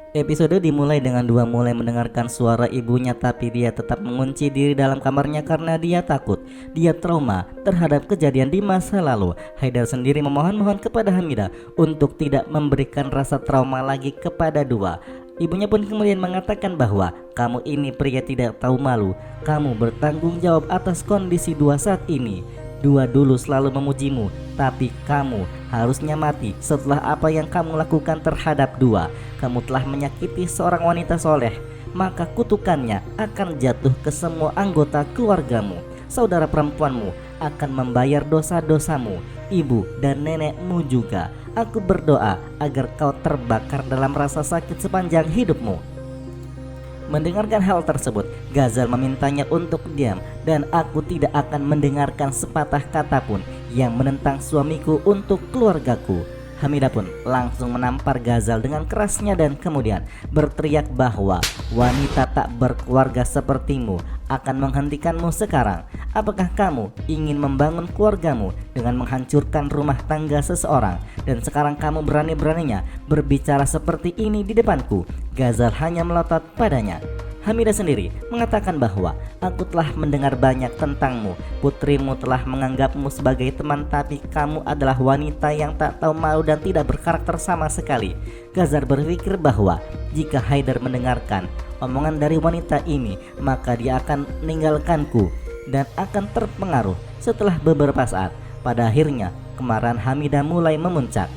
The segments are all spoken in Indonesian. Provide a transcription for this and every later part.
Episode dimulai dengan Dua mulai mendengarkan suara ibunya, tapi dia tetap mengunci diri dalam kamarnya karena dia takut. Dia trauma terhadap kejadian di masa lalu. Haidar sendiri memohon-mohon kepada Hamidah untuk tidak memberikan rasa trauma lagi kepada Dua. Ibunya pun kemudian mengatakan bahwa kamu ini pria tidak tahu malu. Kamu bertanggung jawab atas kondisi Dua saat ini. Dua dulu selalu memujimu, tapi kamu harusnya mati setelah apa yang kamu lakukan terhadap Dua. Kamu telah menyakiti seorang wanita soleh, maka kutukannya akan jatuh ke semua anggota keluargamu. Saudara perempuanmu akan membayar dosa-dosamu, ibu dan nenekmu juga. Aku berdoa agar kau terbakar dalam rasa sakit sepanjang hidupmu. Mendengarkan hal tersebut, Ghazal memintanya untuk diam, dan aku tidak akan mendengarkan sepatah kata pun yang menentang suamiku untuk keluargaku. Hamidah pun langsung menampar Ghazal dengan kerasnya dan kemudian berteriak bahwa wanita tak berkeluarga sepertimu akan menghentikanmu sekarang. Apakah kamu ingin membangun keluargamu dengan menghancurkan rumah tangga seseorang, dan sekarang kamu berani-beraninya berbicara seperti ini di depanku? Ghazal hanya melotot padanya. Hamidah sendiri mengatakan bahwa aku telah mendengar banyak tentangmu. Putrimu telah menganggapmu sebagai teman, tapi kamu adalah wanita yang tak tahu malu dan tidak berkarakter sama sekali. Ghazal berpikir bahwa jika Haidar mendengarkan omongan dari wanita ini, maka dia akan meninggalkanku dan akan terpengaruh. Setelah beberapa saat, pada akhirnya kemarahan Hamidah mulai memuncak.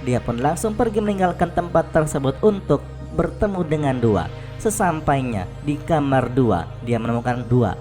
Dia pun langsung pergi meninggalkan tempat tersebut untuk bertemu dengan Dua. Sesampainya di kamar Dua, dia menemukan Dua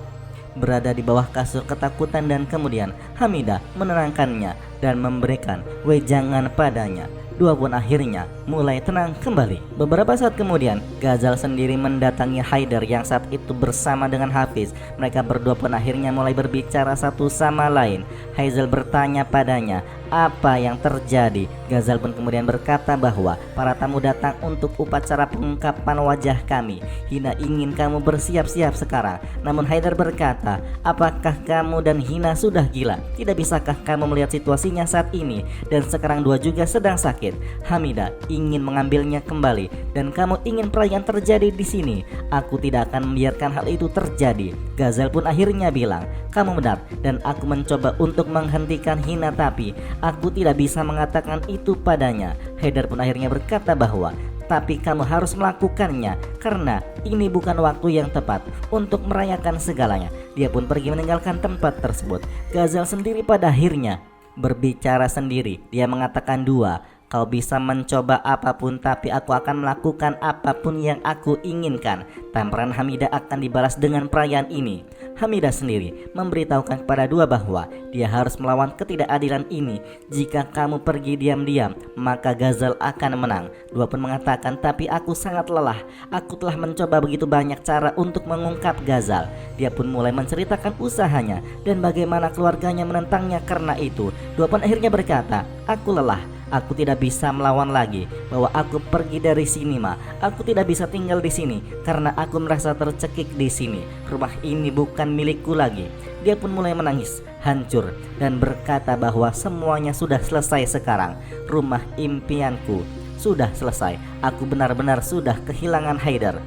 berada di bawah kasur ketakutan, dan kemudian Hamidah menenangkannya dan memberikan wejangan padanya. Dua pun akhirnya mulai tenang kembali. Beberapa saat kemudian, Ghazal sendiri mendatangi Haidar yang saat itu bersama dengan Hafiz. Mereka berdua pun akhirnya mulai berbicara satu sama lain. Haizal bertanya padanya apa yang terjadi. Ghazal pun kemudian berkata bahwa para tamu datang untuk upacara pengungkapan wajah kami. Hina ingin kamu bersiap-siap sekarang. Namun Haidar berkata, apakah kamu dan Hina sudah gila? Tidak bisakah kamu melihat situasinya saat ini? Dan sekarang Dua juga sedang sakit. Hamidah ingin mengambilnya kembali, dan kamu ingin perayaan terjadi di sini. Aku tidak akan membiarkan hal itu terjadi. Ghazal pun akhirnya bilang, kamu benar, dan aku mencoba untuk menghentikan Hina, tapi aku tidak bisa mengatakan itu padanya. Haidar pun akhirnya berkata bahwa tapi kamu harus melakukannya karena ini bukan waktu yang tepat untuk merayakan segalanya. Dia pun pergi meninggalkan tempat tersebut. Ghazal sendiri pada akhirnya berbicara sendiri. Dia mengatakan, Dua, kau bisa mencoba apapun, tapi aku akan melakukan apapun yang aku inginkan. Tamparan Hamidah akan dibalas dengan perayaan ini. Hamidah sendiri memberitahukan kepada Dua bahwa dia harus melawan ketidakadilan ini. Jika kamu pergi diam-diam, maka Ghazal akan menang. Dua pun mengatakan, tapi aku sangat lelah. Aku telah mencoba begitu banyak cara untuk mengungkap Ghazal. Dia pun mulai menceritakan usahanya dan bagaimana keluarganya menentangnya karena itu. Dua pun akhirnya berkata, aku lelah. Aku tidak bisa melawan lagi, bahwa aku pergi dari sini, Ma. Aku tidak bisa tinggal di sini karena aku merasa tercekik di sini. Rumah ini bukan milikku lagi. Dia pun mulai menangis hancur dan berkata bahwa semuanya sudah selesai sekarang. Rumah impianku sudah selesai. Aku benar-benar sudah kehilangan Haidar.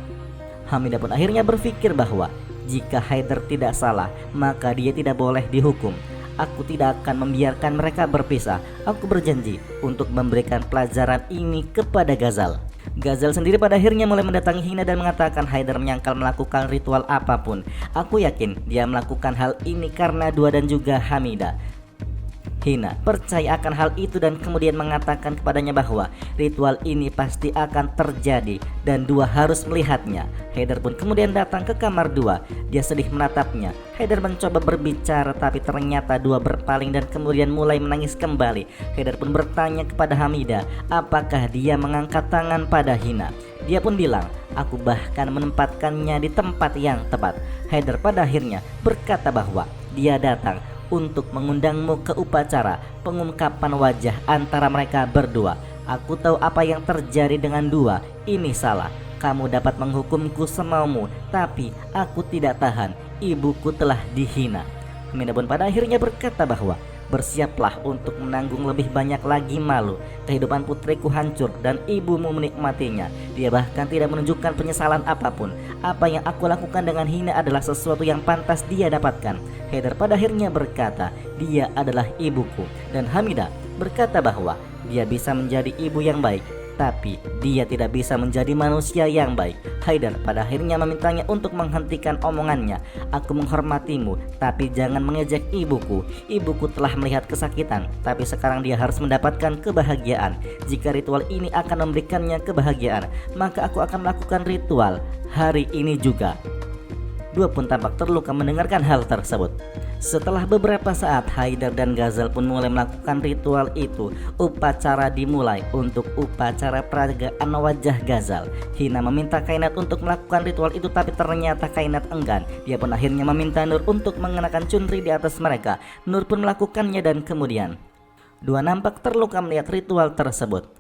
Hamidah pun akhirnya berpikir bahwa jika Haidar tidak salah, maka dia tidak boleh dihukum. Aku tidak akan membiarkan mereka berpisah. Aku berjanji untuk memberikan pelajaran ini kepada Ghazal. Ghazal sendiri pada akhirnya mulai mendatangi Hina dan mengatakan Haidar menyangkal melakukan ritual apapun. Aku yakin dia melakukan hal ini karena Dua dan juga Hamidah. Hina percaya akan hal itu dan kemudian mengatakan kepadanya bahwa ritual ini pasti akan terjadi dan Dua harus melihatnya. Haidar pun kemudian datang ke kamar Dua. Dia sedih menatapnya. Haidar mencoba berbicara, tapi ternyata Dua berpaling dan kemudian mulai menangis kembali. Haidar pun bertanya kepada Hamidah apakah dia mengangkat tangan pada Hina. Dia pun bilang, aku bahkan menempatkannya di tempat yang tepat. Haidar pada akhirnya berkata bahwa dia datang untuk mengundangmu ke upacara pengungkapan wajah antara mereka berdua. Aku tahu apa yang terjadi dengan Dua. Ini salah. Kamu dapat menghukumku semaumu, tapi aku tidak tahan. Ibuku telah dihina. Hamidah pun pada akhirnya berkata bahwa bersiaplah untuk menanggung lebih banyak lagi malu. Kehidupan putriku hancur dan ibumu menikmatinya. Dia bahkan tidak menunjukkan penyesalan apapun. Apa yang aku lakukan dengan Hina adalah sesuatu yang pantas dia dapatkan. Haidar pada akhirnya berkata, dia adalah ibuku. Dan Hamidah berkata bahwa dia bisa menjadi ibu yang baik, tapi dia tidak bisa menjadi manusia yang baik. Haidar pada akhirnya memintanya untuk menghentikan omongannya. Aku menghormatimu, tapi jangan mengejek ibuku. Ibuku telah melihat kesakitan, tapi sekarang dia harus mendapatkan kebahagiaan. Jika ritual ini akan memberikannya kebahagiaan, maka aku akan melakukan ritual hari ini juga. Dua pun tampak terluka mendengarkan hal tersebut. Setelah beberapa saat, Haidar dan Ghazal pun mulai melakukan ritual itu. Upacara dimulai. Untuk upacara peragaan wajah Ghazal, Hina meminta Kainat untuk melakukan ritual itu, tapi ternyata Kainat enggan. Dia pun akhirnya meminta Nur untuk mengenakan cundri di atas mereka. Nur pun melakukannya dan kemudian dua nampak terluka melihat ritual tersebut.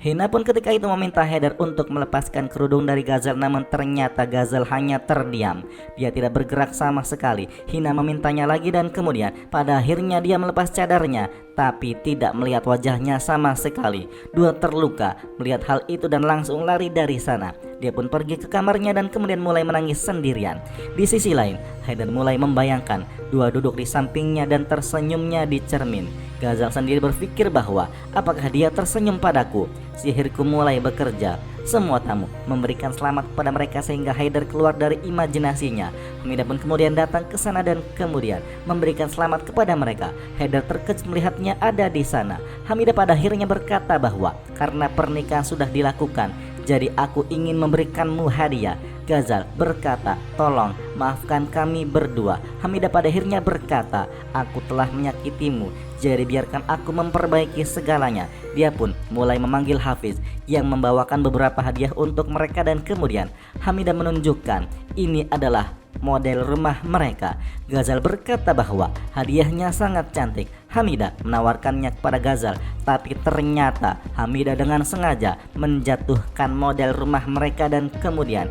Hina pun ketika itu meminta Haidar untuk melepaskan kerudung dari Ghazal, namun ternyata Ghazal hanya terdiam. Dia tidak bergerak sama sekali. Hina memintanya lagi dan kemudian pada akhirnya dia melepas cadarnya, tapi tidak melihat wajahnya sama sekali. Dua terluka melihat hal itu dan langsung lari dari sana. Dia pun pergi ke kamarnya dan kemudian mulai menangis sendirian. Di sisi lain, Haidar mulai membayangkan dua duduk di sampingnya dan tersenyumnya di cermin. Ghazal sendiri berpikir bahwa apakah dia tersenyum padaku? Sihirku mulai bekerja. Semua tamu memberikan selamat kepada mereka sehingga Haidar keluar dari imajinasinya. Hamidah pun kemudian datang ke sana dan kemudian memberikan selamat kepada mereka. Haidar terkejut melihatnya ada di sana. Hamidah pada akhirnya berkata bahwa karena pernikahan sudah dilakukan, jadi aku ingin memberikanmu hadiah. Ghazal berkata, tolong maafkan kami berdua. Hamidah pada akhirnya berkata, aku telah menyakitimu, jadi biarkan aku memperbaiki segalanya. Dia pun mulai memanggil Hafiz yang membawakan beberapa hadiah untuk mereka dan kemudian Hamidah menunjukkan ini adalah model rumah mereka. Ghazal berkata bahwa hadiahnya sangat cantik. Hamidah menawarkannya kepada Ghazal, tapi ternyata Hamidah dengan sengaja menjatuhkan model rumah mereka dan kemudian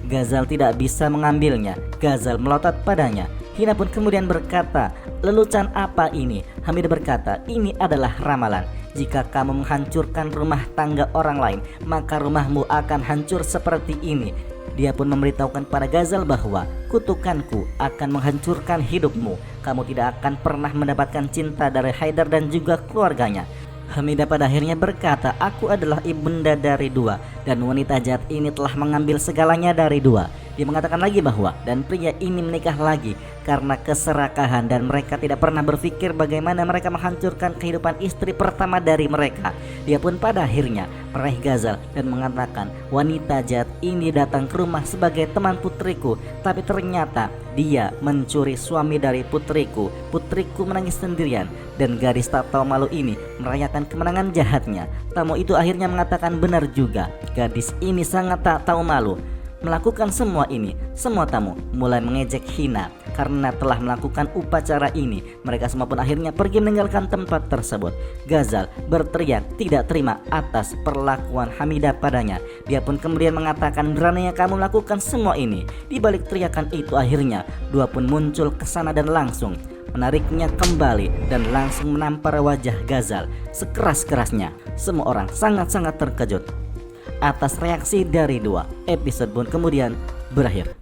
Ghazal tidak bisa mengambilnya. Ghazal melotot padanya. Hina pun kemudian berkata, lelucon apa ini? Hamidah berkata, ini adalah ramalan. Jika kamu menghancurkan rumah tangga orang lain, maka rumahmu akan hancur seperti ini. Dia pun memberitahukan kepada Ghazal bahwa kutukanku akan menghancurkan hidupmu. Kamu tidak akan pernah mendapatkan cinta dari Haidar dan juga keluarganya. Hamidah pada akhirnya berkata, aku adalah ibunda dari Dua dan wanita jahat ini telah mengambil segalanya dari Dua. Dia mengatakan lagi bahwa dan pria ini menikah lagi karena keserakahan dan mereka tidak pernah berpikir bagaimana mereka menghancurkan kehidupan istri pertama dari mereka. Dia pun pada akhirnya meraih Ghazal dan mengatakan wanita jahat ini datang ke rumah sebagai teman putriku, tapi ternyata dia mencuri suami dari putriku. Putriku menangis sendirian dan gadis tak tahu malu ini merayakan kemenangan jahatnya. Tamu itu akhirnya mengatakan benar juga, gadis ini sangat tak tahu malu melakukan semua ini. Semua tamu mulai mengejek Hina karena telah melakukan upacara ini. Mereka semua pun akhirnya pergi meninggalkan tempat tersebut. Ghazal berteriak tidak terima atas perlakuan Hamidah padanya. Dia pun kemudian mengatakan, beraninya kamu melakukan semua ini. Di balik teriakan itu akhirnya Dua pun muncul ke sana dan langsung menariknya kembali dan langsung menampar wajah Ghazal sekeras-kerasnya. Semua orang sangat-sangat terkejut atas reaksi dari Dua. Episode pun kemudian berakhir.